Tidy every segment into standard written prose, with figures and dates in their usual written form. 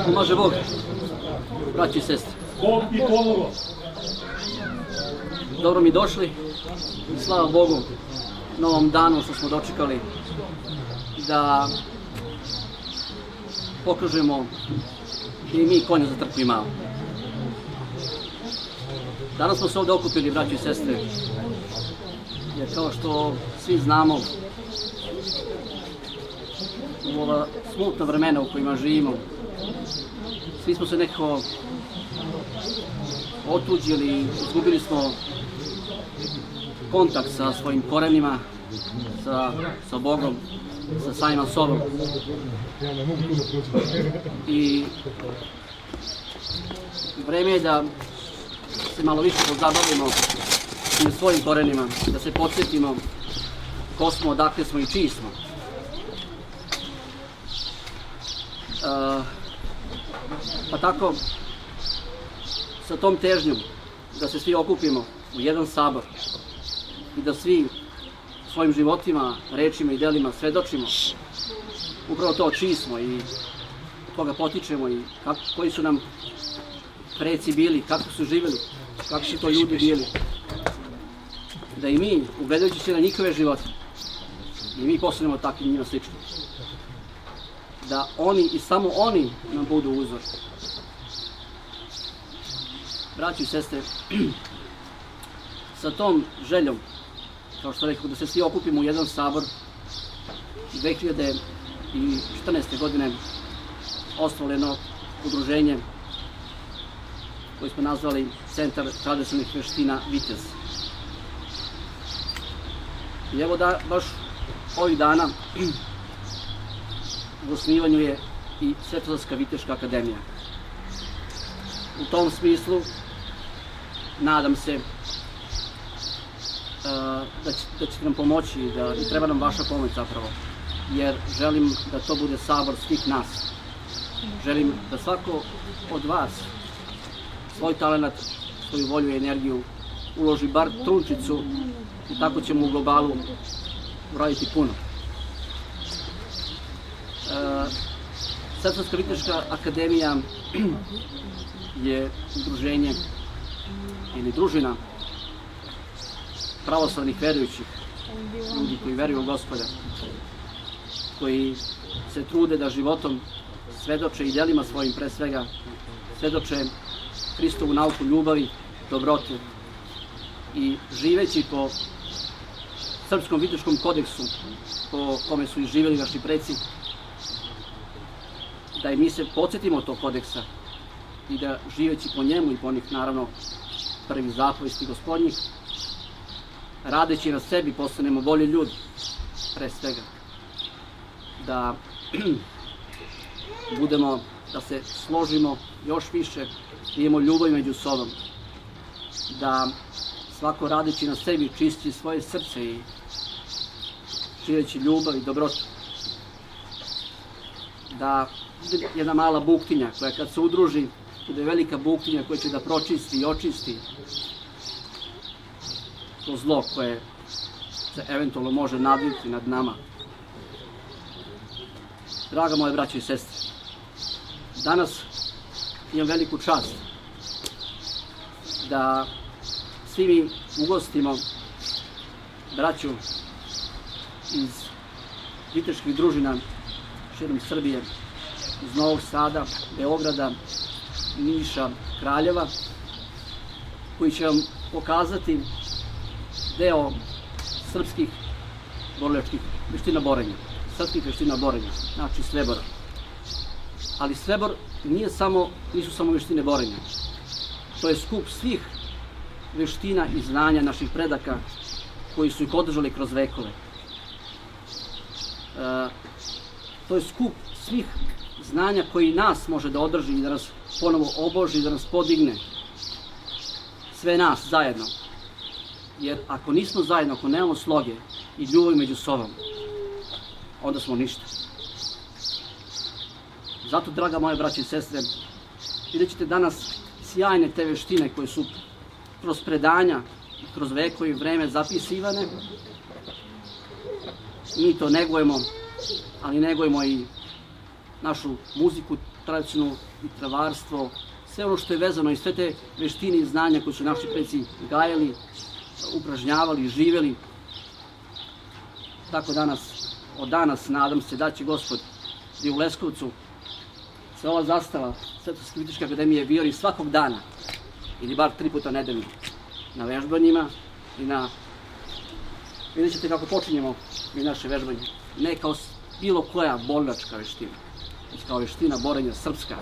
Pomaže Bog, braći i sestre. Dobro mi došli i slava Bogu na ovom danu što smo dočekali da pokažemo i mi konja za trku imamo. Danas smo se ovdje okupili, braći i sestre, jer kao što svi znamo, u ova smutna vremena u kojima živimo, svi smo se nekako otuđili, izgubili smo kontakt sa svojim korenima, sa Bogom, sa samima sobom. I vreme je da se malo više pozabavimo i svojim korenima, da se podsjetimo ko smo, odakle smo i čiji smo. Pa tako, sa tom težnjom da se svi okupimo u jedan sabor i da svi svojim životima, rečima i delima svedočimo upravo to čiji smo i od koga potičemo i koji su nam preci bili, kako su živjeli, kakvi su to ljudi bili. Da i mi, ugledajući se na njihove živote, i mi postanemo takvi njima slični. Da oni i samo oni nam budu uzor. Braći i sestre, sa tom željom, kao što rekao, da se svi okupimo u jedan sabor, 2014. godine osnovalo jedno udruženje koje smo nazvali Centar tradicionalnih veština Vitez. I evo da baš ovih dana u osnivanju je i Svetozarska viteška akademija. U tom smislu nadam se da ćete nam pomoći i treba nam vaša pomoć zapravo, jer želim da to bude sabor svih nas. Želim da svako od vas svoj talenat, svoju volju i energiju uloži bar trunčicu i tako ćemo u globalu uraditi puno. Svetozarska viteška akademija je udruženje ili družina pravoslavnih verujućih, ljudi koji veruju u Gospoda, koji se trude da životom svedoče i delima svojim pre svega, svedoče Hristovu nauku ljubavi, dobrote i živeći po srpskom viteškom kodeksu po kome su i živjeli naši preci, da i mi se podsjetimo tog kodeksa i da živeći po njemu i po onih naravno prvih zapovesti Gospodnjih, radeći na sebi postanemo bolji ljudi, pre svega. Da budemo, da se složimo još više, da imamo ljubav među sobom, da svako radeći na sebi čisti svoje srce i šireći ljubav i dobrotu. Da bude jedna mala buktinja koja kad se udruži, bude velika buktinja koja će da pročisti i očisti to zlo koje se eventualno može nadviti nad nama. Draga moje braće i sestre, danas imam veliku čast da svi mi ugostimo braću iz viteških družina širom Srbije, iz Novog Sada, Beograda, Niša, Kraljeva, koji će vam pokazati deo srpskih borilačkih veština borenja, srpskih veština borenja, znači Srebora. Ali Srebor nisu samo veštine borenja. To je skup svih veština i znanja naših predaka koji su ih održali kroz vekove. To je skup svih znanja koji nas može da održi i da nas ponovo oboži, da nas podigne. Sve nas zajedno. Jer ako nismo zajedno, ako nemamo sloge i ljubavi među sobom, onda smo ništa. Zato, draga moje braće i sestre, vidjet ćete danas sjajne te veštine koje su kroz predanja, kroz vekove i vreme zapisivane. Mi to negujemo, ali negujemo i našu muziku, tradicionalno i travarstvo, sve ono što je vezano i sve te veštine i znanja koje su naši preci gajali, upražnjavali, živeli. Tako od danas, nadam se da će Gospod i u Leskovcu se ova zastava Svetosavske muzičke akademije vijori svakog dana, ili bar 3 puta nedeljno, na vežbanjima i na... Vidjet ćete kako počinjemo i naše vežbanje. Ne kao bilo koja borilačka veština, već kao veština borenja srpska.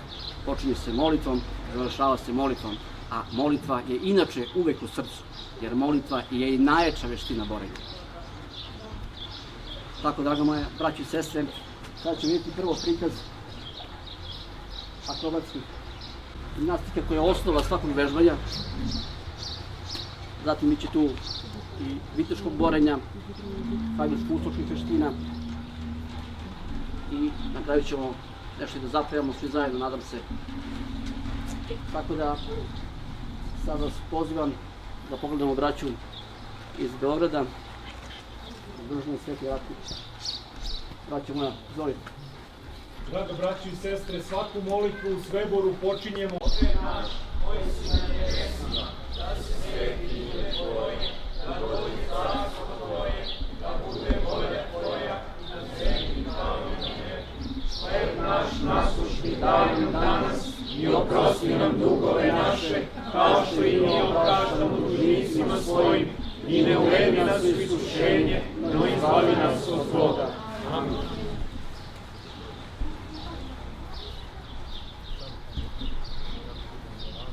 Počinje se molitvom, završava se molitvom, a molitva je inače uvek u srcu, jer molitva je i najjača veština borenja. Tako, draga moja braći i sestre, sad ćemo vidjeti prvo prikaz akrobatskih gimnastika koja je osnova svakog vežbanja. Zatim bit će tu i viteškog borenja, hajdučko-uskočkih veština i na kraju ćemo nešto da zapevamo svi zajedno, nadam se. Tako da sad vas pozivam da pogledamo braću iz Beograda, Družno Sveti Ratnić. Braćo moja, izvolite. Drago braći i sestre, svaku molitvu u Sveboru počinjemo. Oče naš, koji si na nebesima, da se sveti ime Tvoje, da dođe carstvo Tvoje, da bude volja Tvoja, na zemlji kao i na nebu. Hleb naš nasušni daj nam danas i oprosti nam dugove naše, kao što i mi opraštamo dužnicima svojim, i ne uvedi nas u iskušenje, no izbavi nas od zloga. Amin.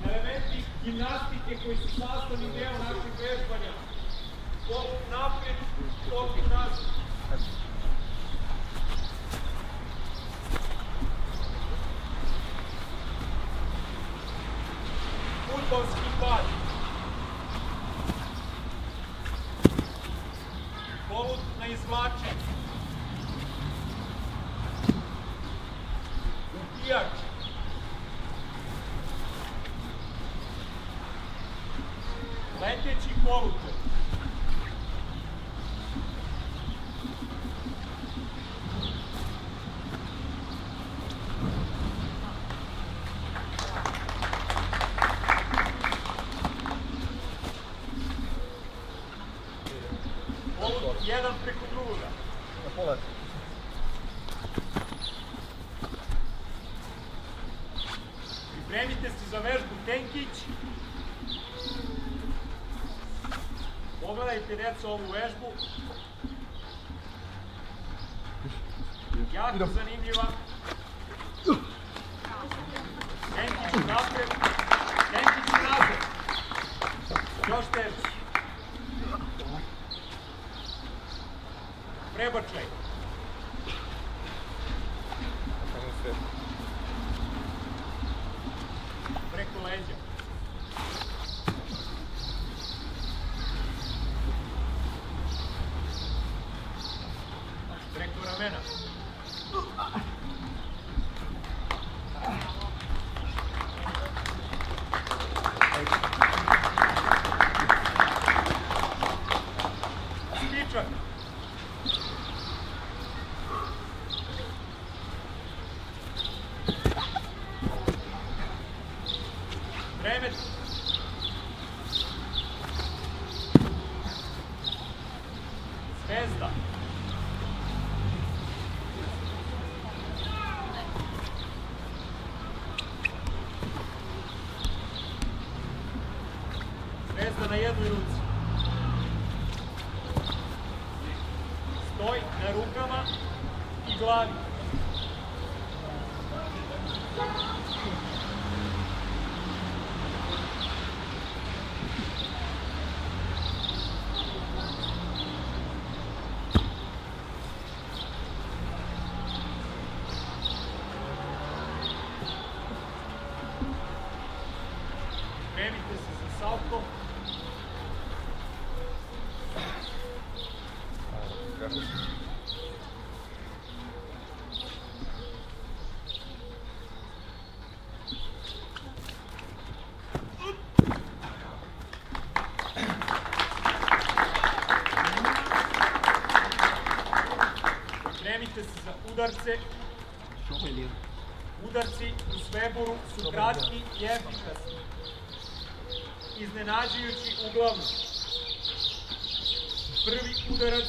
Elementi gimnastike koji su sastavni deo našeg vežbanja. Skok napred, skok nazad. Fudbalski pad. Polut na izvlačenje. Upijač. Leteći polučaj. Polut jedan preko drugoga. Pripremite se za vežbu Tenkić. Pogledajte, deco, ovu vežbu. Jako zanimljiva. Tenkić napred, Tenkić nazad. Još teže. Prebačaj. Preko leđa. Preko ramena. Spičak. Remet. Zvezda. Zvezda na jednoj ruci. Stoj na rukama i glavi. Pripremite se za salto. Pripremite se za udarce. Udarci u Sveboru su kratki i efikasni, iznenađujući uglavnom. Prvi udarac,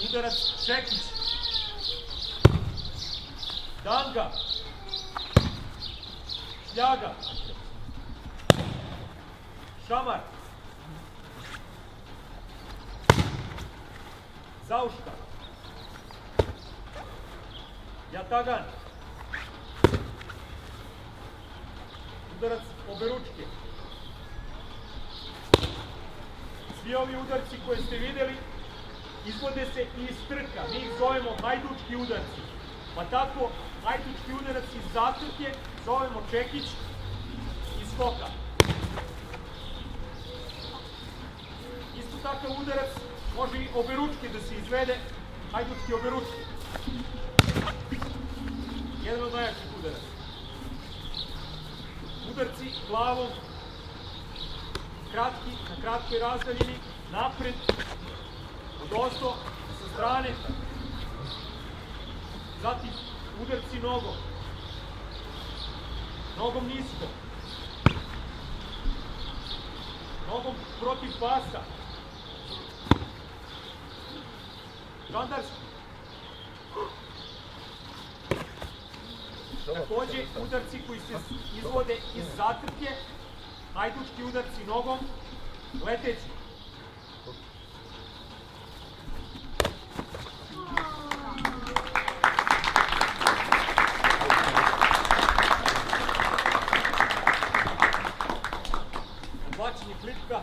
udarac Čekić, Danga, Šljaga, Šamar, Zauška, Jatagan, udarac oberučke. Svi ovi udarci koje ste videli izvode se iz trka, mi ih zovemo hajdučki udarci. Pa tako, hajdučki udarac iz zatrke zovemo Čekić iz skoka. Isto takav udarac može i oberučke da se izvede, hajdučki oberučke. Jedan od najjačih udaraca. Udarci glavom, kratki, na kratkoj razdaljini, napred, odozdo, sa strane. Zatim udarci nogom. Nogom nisko. Nogom protiv pasa. Žandarski. Takođe, udarci koji se izvode iz zatrke, hajdučki udarci nogom, leteći. Odvlačenje klipka.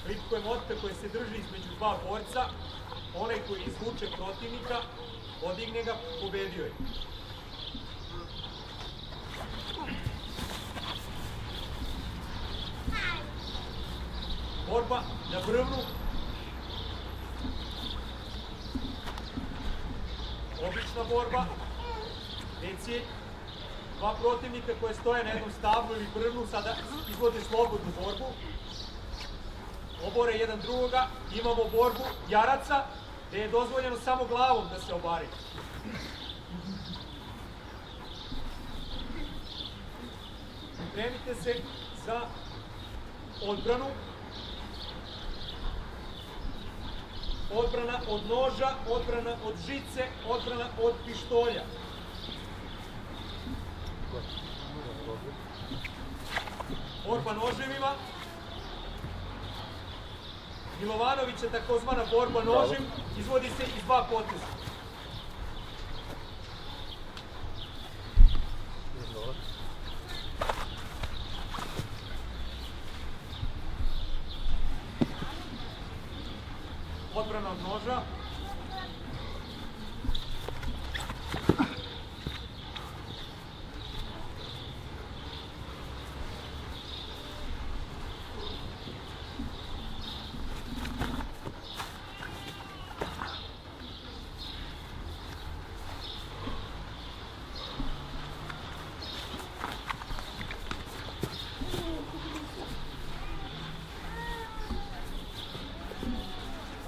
Klipko je motka koja se drži između dva borca. Onaj koji izvuče protivnika, podigne ga, pobedio je. Borba na brvnu. Obična borba. Deci, dva protivnika koje stoje na jednom stablu ili brvnu sada izvode slobodnu borbu. Obore jedan drugoga. Imamo borbu jaraca, gde je dozvoljeno samo glavom da se obari. Pripremite se za odbranu. Odbrana od noža, odbrana od žice, odbrana od pištolja. Borba noževima. Milovanovića takozvana borba nožem izvodi se iz dva poteza. Odbrana od noža.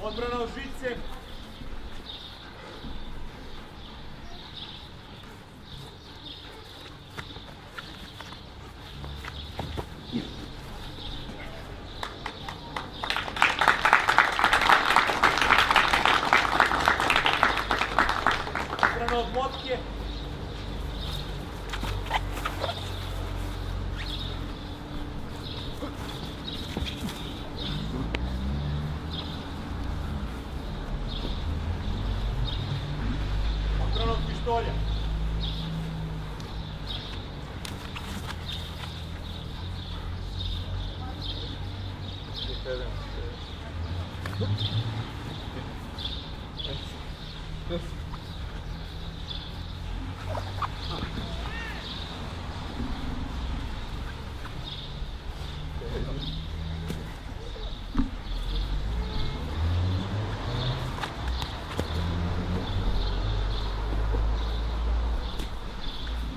Odbrana od žice. Odbrana od motke. Odbrana od pištolja.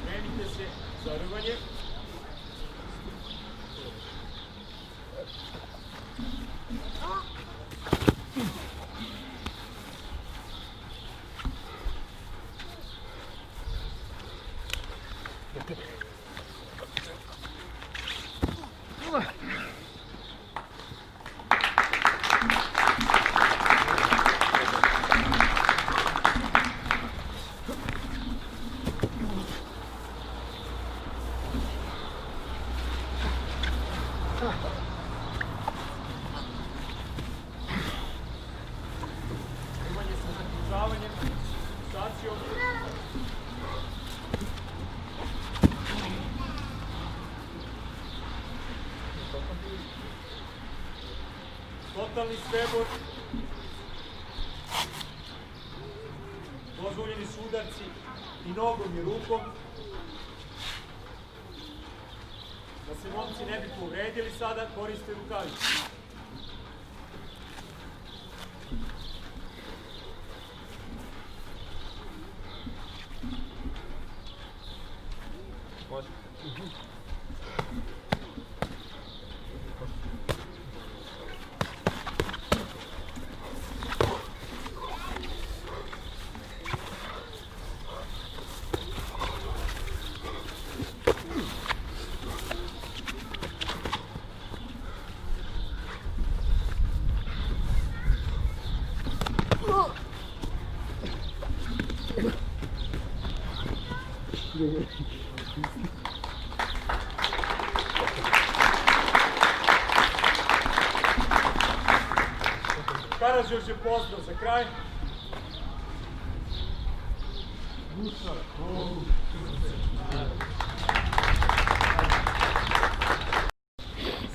Pripremite se za rvanje. Primanje sa zaključavanjem, fiksacijom. Totalni svebor. Dozvoljeni su udarci i nogom i rukom. Da se momci ne bi povredili sada, koriste rukavice. Karađorđe, pozdrav za kraj.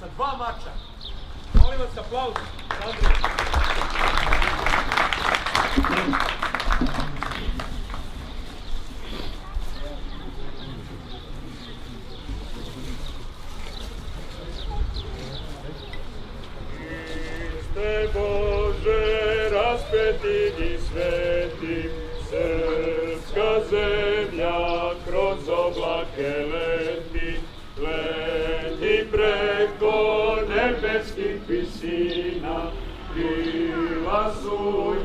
Sa 2 mača. Molim vas aplauz. Bože, raspeti i sveti, srpska zemlja kroz oblake leti, leti preko nebeskih visina, krila su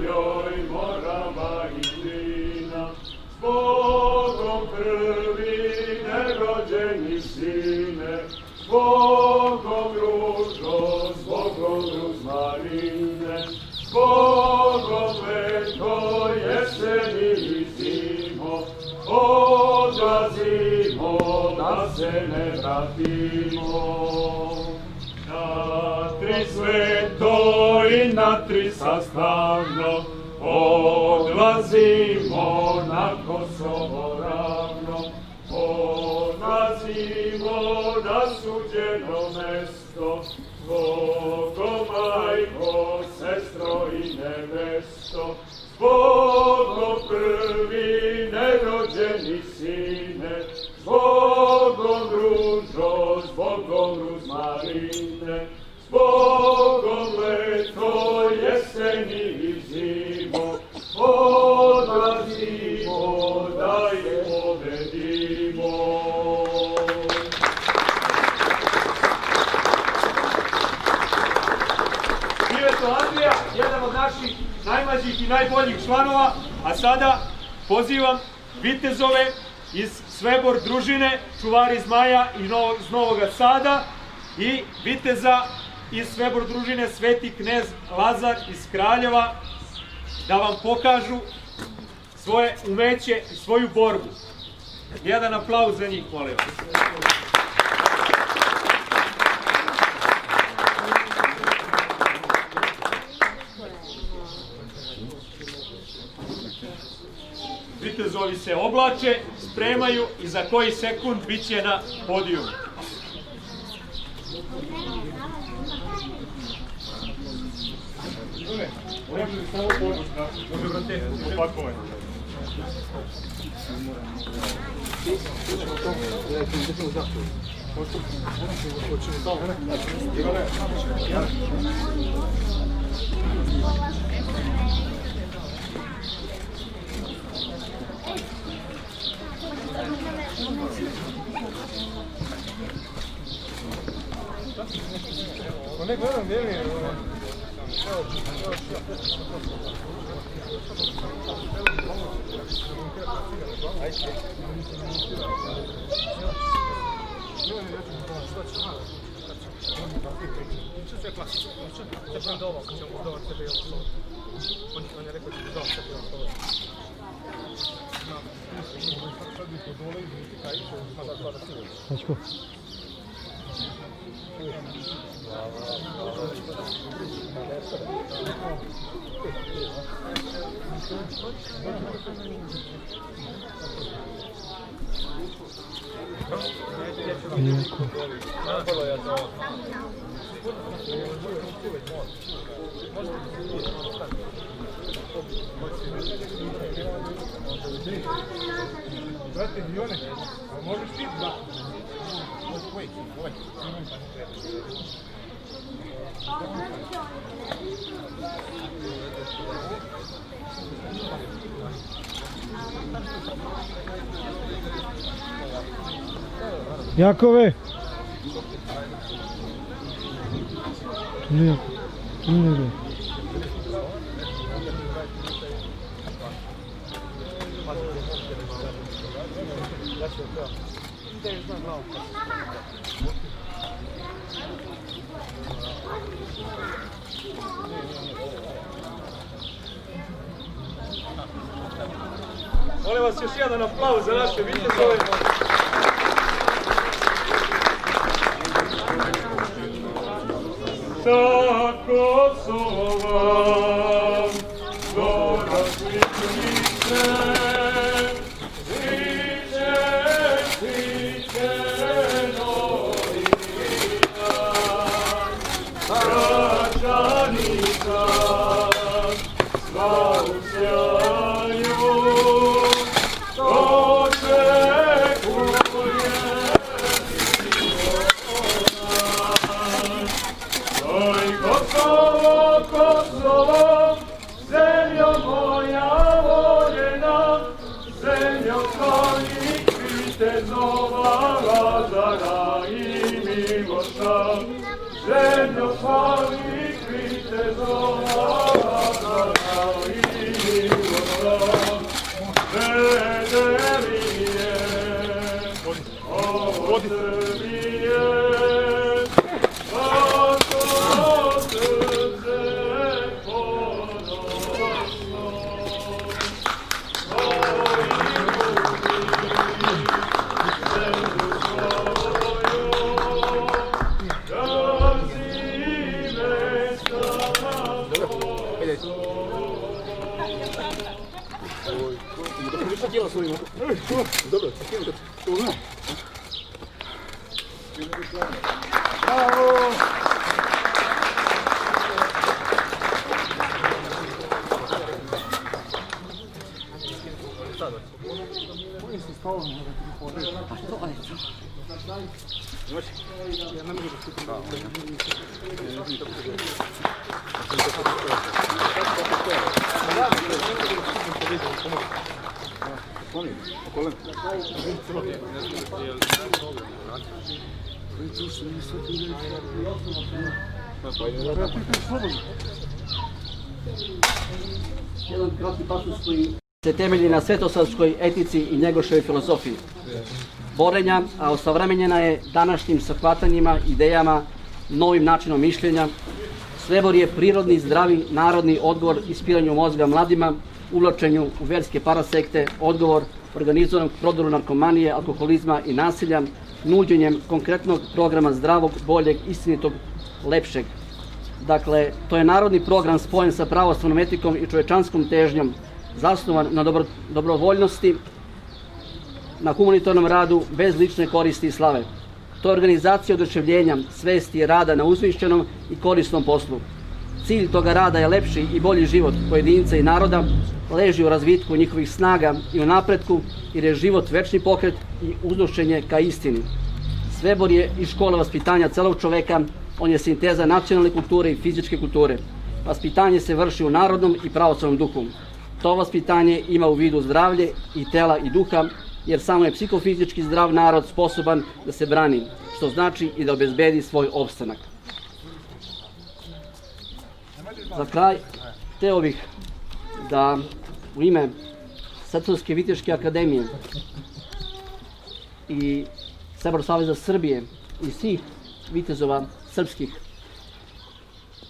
joj Morava i Drina. S Bogom prvi nerođeni sine, s Bogom ružo, s Bogom ruzmarine, s Bogom leto, jeseni i zimo, odlazimo da se ne vratimo. Na tri sveto i na tri sastavno, odlazimo na Kosovo ravno, odlazimo na suđeno mesto, Bogom majko, sestro i nevesto, Bogom prvi nerođeni sine, Bogom ružo, s Bogom ruzmarine, s Bogom leto, jeseni i zimo, odlazimo da je pobedimo. Andrija, jedan od naših najmlađih i najboljih članova, a sada pozivam vitezove iz Svebor družine, čuvari zmaja iz Novog Sada i viteza iz Svebor družine Sveti knez Lazar iz Kraljeva da vam pokažu svoje umeće i svoju borbu. Jedan aplauz za njih, molim vas. Vitezovi se oblače, spremaju i za koji sekund bit će na podijumu. Ne gledam, gdje mi je? Sve klasično, sve brandovao, kad ćemo uzdovar sebe i ovo slovo. On je rekao da će uzdovar sebe i ovo slovo. Sad bi podole i biti kaj, što je sada stvara sigurno. Brate, Dione, možeš ti da... Jakove! Ne. Molim vas još jedan aplauz za naše vitezove. Tako zovam, gora sličnice, sliče novi dan, građanica, sva u sjaju, očekuje oj, Kosovo, zemljo moja voljena, zemljo tvojih vitezova, Lazara i Miloša, zemljo tvojih vitezova, Lazara i Miloša, Vedelije, o Srbije, Jedan kratki pasus koji se temelji na svetosavskoj etici i Njegoševoj filozofiji borenja, a osavremenjena je današnjim shvatanjima, idejama, novim načinom mišljenja. Srebor je prirodni, zdravi, narodni odgovor ispiranju mozga mladima, uvlačenju u verske parasekte, odgovor organizovanog prodoru narkomanije, alkoholizma i nasilja, nuđenjem konkretnog programa zdravog, boljeg, istinitog, lepšeg. Dakle, to je narodni program spojen sa pravoslavnom etikom i čovečanskom težnjom, zasnovan na dobrovoljnosti, na humanitarnom radu, bez lične koristi i slave. To je organizacija oduševljenja, svesti i rada na uzvišenom i korisnom poslu. Cilj toga rada je lepši i bolji život pojedinca i naroda, leži u razvitku njihovih snaga i u napretku, jer je život večni pokret i uznošenje ka istini. Srebor je i škola vaspitanja celog čoveka, on je sinteza nacionalne kulture i fizičke kulture. Vaspitanje se vrši u narodnom i pravoslavnom duhu. To vaspitanje ima u vidu zdravlje i tela i duha, jer samo je psihofizički zdrav narod sposoban da se brani, što znači i da obezbedi svoj opstanak. Za kraj, hteo bih da u ime Srpske viteške akademije i Sabor Saveza Srbije i svih vitezova srpskih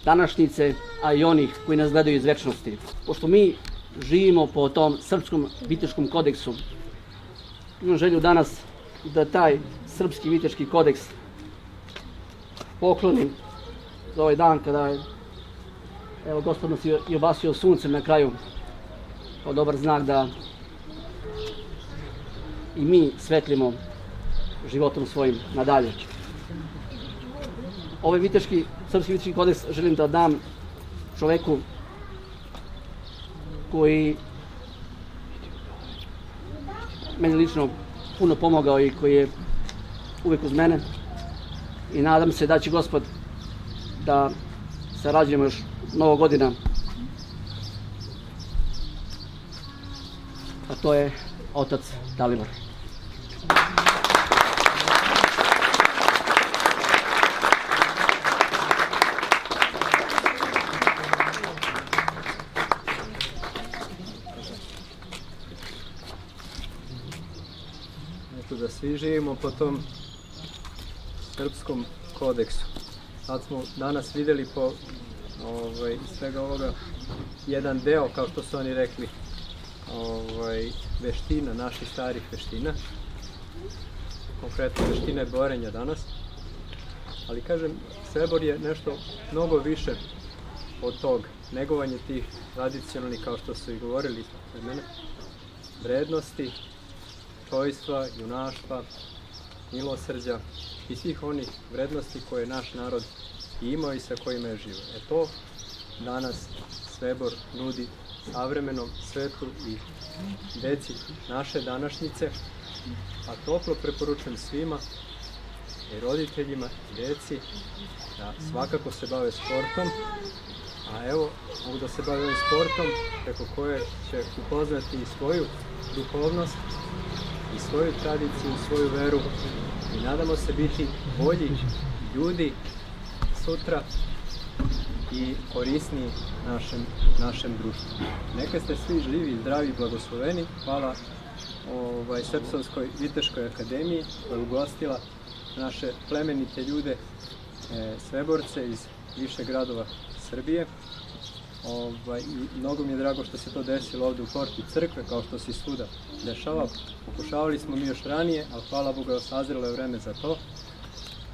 današnjice, a i onih koji nas gledaju iz večnosti. Pošto mi živimo po tom srpskom viteškom kodeksu, imam želju danas da taj srpski viteški kodeks pokloni za ovaj dan kada je, evo, Gospod nas i obasio suncem na kraju, kao dobar znak da i mi svetlimo životom svojim nadalje. Ovaj srpski viteški kodeks želim da dam čoveku koji meni lično puno pomogao i koji je uvijek uz mene, i nadam se da će Gospod da sarađujemo još mnogo godina, a to je otac Dalibor. Da svi živimo po tom srpskom kodeksu. Sad smo danas vidjeli po svega ovoga jedan deo, kao što su oni rekli, veština, naših starih veština, konkretno veštine borenja danas. Ali kažem, Srebor je nešto mnogo više od tog, negovanje tih tradicionalnih, kao što su i govorili pred mene, vrednosti, čojstva, junaštva, milosrđa i svih onih vrednosti koje naš narod imao i sa kojima je živo. To danas Srebor nudi savremenom svetu i deci naše današnjice, a toplo preporučujem svima, i roditeljima i deci, da svakako se bave sportom, a evo, mogu da se bave ovim sportom preko koje će upoznati i svoju duhovnost, i svoju tradiciju, svoju veru, i nadamo se biti bolji ljudi sutra i korisniji našem društvu. Neka ste svi živi, zdravi i blagosloveni. Hvala Srpsovskoj viteškoj akademiji koja je ugostila naše plemenite ljude, Sreborce iz više gradova Srbije. I mnogo mi je drago što se to desilo ovdje u porti crkve, kao što se i svuda dešava. Pokušavali smo mi još ranije, ali hvala Bogu je sazrelo je vreme za to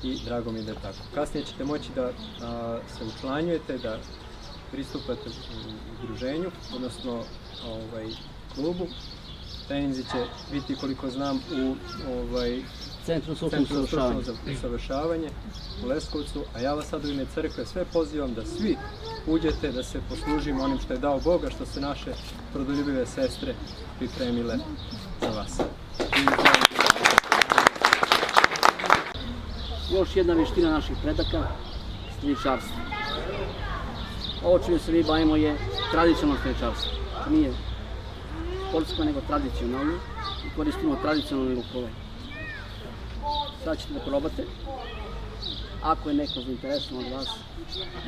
i drago mi je da je tako. Kasnije ćete moći da se učlanjujete, da pristupate u udruženju, odnosno klubu. Treninzi će biti, koliko znam, u Centru stručnog usavršavanje u Leskovcu, a ja vas sad u ime crkve sve pozivam da svi uđete, da se poslužimo onim što je dao Bog, a što su naše rodoljubive sestre pripremile za vas. Još jedna veština naših predaka, streličarstvo. Ovo čime se mi bavimo je tradicionalno streličarstvo. Nije sportsko, nego tradicionalno, i koristimo tradicionalne lukove. Sad ćete da probate. Ako je neko zainteresovan od vas,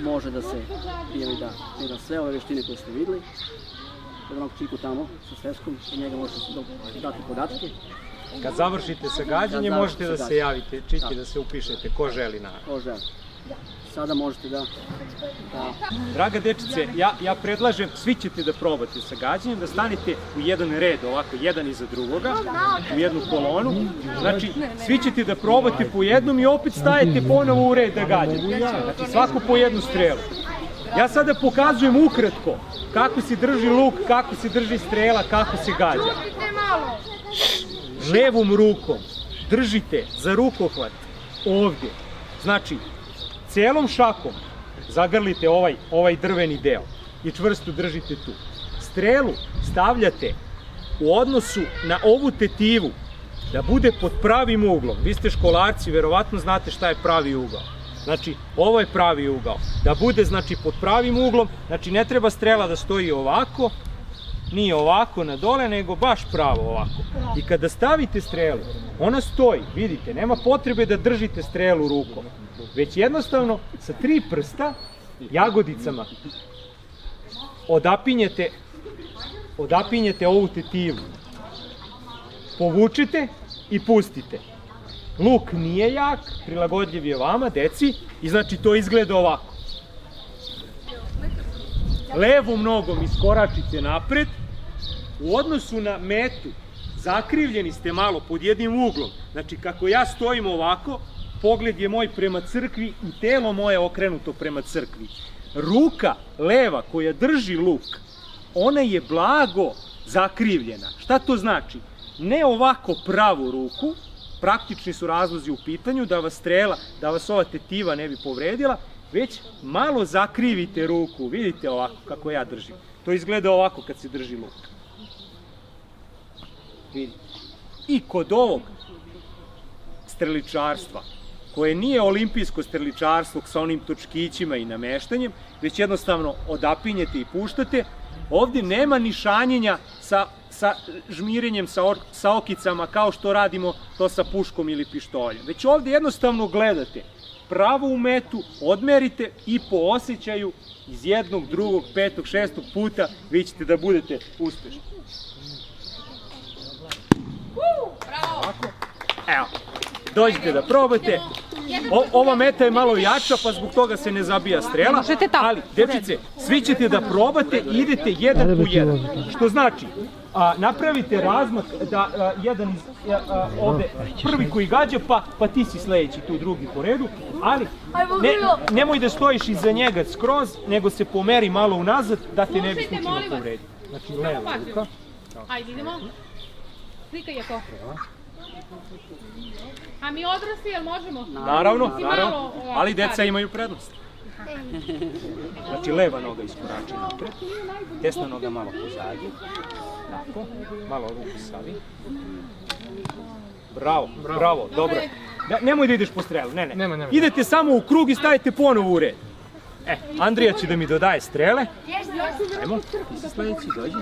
može da se prijavi da gleda sve ove veštine koje ste videli. Kod onog čiku tamo sa sveskom, od njega možete dati podatke. Kad završite sa gađanjem, možete da se javite, čiki, da se upišete, ko želi naravno. Ko želi. Sada možete da... Draga dečice, ja predlažem, svi ćete da probate sa gađanjem, da stanete u jedan red, ovako, jedan iza drugoga, u jednu kolonu. Znači, svi ćete da probate po jednom i opet stajete ponovo u red da gađate. Znači, svako po jednu strelu. Ja sada pokazujem ukratko kako se drži luk, kako se drži strela, kako se gađa. Levom rukom držite za rukohvat ovdje. Znači, celom šakom zagrlite ovaj drveni deo i čvrsto držite tu. Strelu stavljate u odnosu na ovu tetivu da bude pod pravim uglom. Vi ste školarci, verovatno znate šta je pravi ugao. Znači, ovo je pravi ugao. Da bude, znači, pod pravim uglom, znači ne treba strela da stoji ovako, nije ovako na dole, nego baš pravo ovako. I kada stavite strelu, ona stoji, vidite, nema potrebe da držite strelu rukom, već jednostavno sa 3 prsta, jagodicama, odapinjete ovu tetivu. Povučete i pustite. Luk nije jak, prilagodljiv je vama, deci, i znači to izgleda ovako. Levom nogom iskoračite napred, u odnosu na metu, zakrivljeni ste malo pod jednim uglom. Znači, kako ja stojim ovako, pogled je moj prema crkvi i telo moje okrenuto prema crkvi. Ruka leva koja drži luk, ona je blago zakrivljena. Šta to znači? Ne ovako pravu ruku, praktični su razlozi u pitanju, da vas strela, da vas ova tetiva ne bi povredila, već malo zakrivite ruku, vidite ovako kako ja držim. To izgleda ovako kad se drži luk. Vidite. I kod ovog streličarstva, koje nije olimpijsko streličarstvo sa onim točkićima i nameštanjem, već jednostavno odapinjete i puštate, ovdje nema ni šanjenja sa žmirenjem, sa okicama, kao što radimo to sa puškom ili pištoljem. Već ovdje jednostavno gledate pravo u metu, odmerite i po osjećaju iz jednog, drugog, petog, šestog puta vi ćete da budete uspešni. Ovako. Evo, dođite da probate. Ova meta je malo jača, pa zbog toga se ne zabija strela, ali, dječice, svi ćete da probate i idete jedan po jedan. Što znači, napravite razmak da jedan ovde prvi koji gađa, pa ti si sledeći tu drugi po redu, ali nemoj da stojiš iza njega skroz, nego se pomeri malo unazad da te ne bi slučajno povrediti. Znači, leva ruka. Ajde, idemo. Slikaj je to. A mi odrasli, jel možemo? Naravno, ali deca imaju prednost. Znači, leva noga iskorači napred, desna noga malo pozadnje, tako, malo ruku stavi. Bravo, bravo, dobro. Nemoj da ideš po strelu, ne. Idete samo u krug i stavite ponovo u red. Andrija će da mi dodaje strele. Ajmo, ti si sledeći, dođi.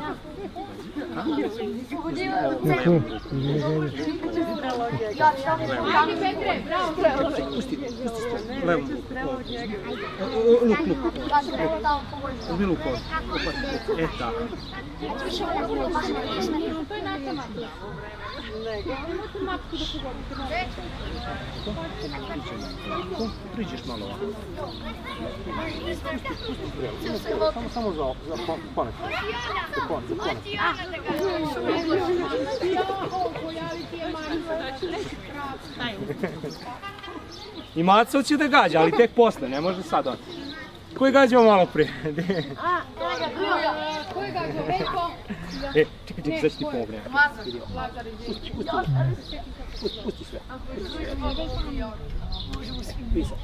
Ajde, Petre, bravo. Pusti levom luk. Uzmi luk ovdje. Tako. To je naša matka. Nemojte matku da pogodite. Priđeš malo ovako. Samo za konac. I Maco će da gađa, ali tek posle, ne može sad on. Ko je gađao malo pre? Ko je gađao? Veljko? Čekaj, sad ću ti pogledati. Pusti sve. Pisa.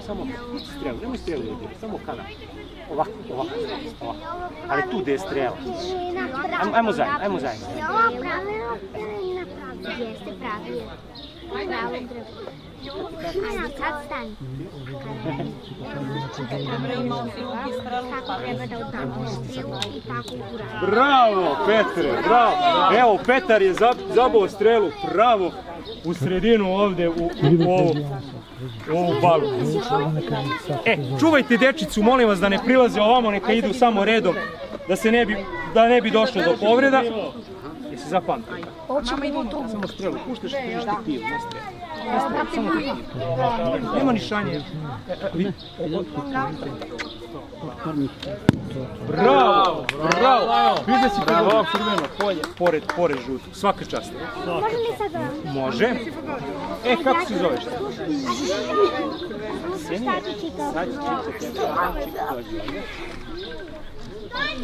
Samo strelu, nemoj strelu da diri, samo kanal. Ovako. Ali tu gde je strela. Ajmo zajedno. Jeste pravi. Pravom drevu. Sad stani. Kako treba da udavimo strelu i tako uradi. Bravo, Petre, bravo. Evo, Petar je zabao strelu pravo u sredinu ovde u ovu balu. Čuvajte dečicu, molim vas da ne prilaze ovamo, neka idu samo redom, da ne bi došlo do povreda. Jesi zapamtio? Samo strelu, puštaš perspektivu, ne strelu. Samo perspektivu. Nema ni šanje. Bravo! Vidio si kada ovo crveno polje, pored žutu. Svaka čast. Može li sad da? Može. Kako se zoveš? Sad ću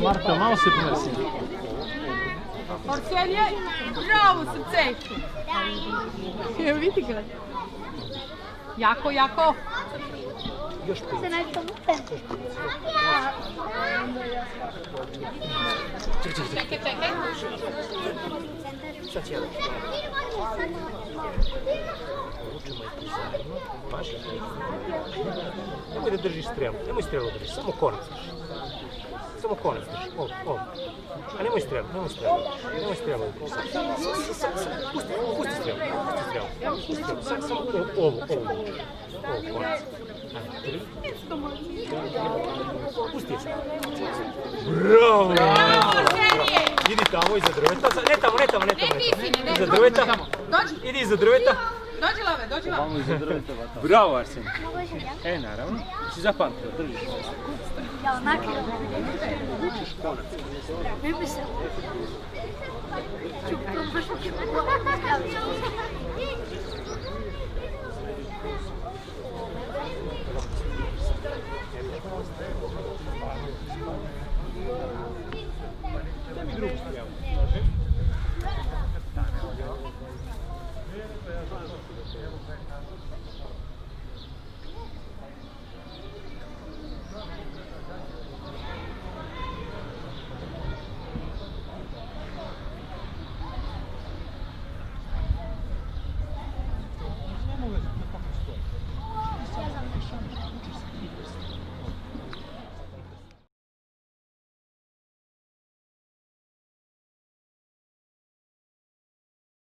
Marta, malo se pomesi. Orselje, bravo srce. Evo vidi ga. Jako. Još prije. Čekaj. Sad će jedan. Vučemo je zajedno. Maši. Nemoj da držiš strelu. Nemoj strelu da držiš. Samo konac drži. Samo konac drži. Ovo. A nemoj strelu. Pusti strelu. Samo ovo konac. Pusti je sad. Bravo! Idi tamo iza drveta. Ne tamo. Iza drveta. Idi iza drveta. Dođi Lave, dođi Lave. Bravo, Arsen. Mogu još ja? Naravno. Si zapamtio, držiš. Ja onak ne bi se... Drugi prijavlja.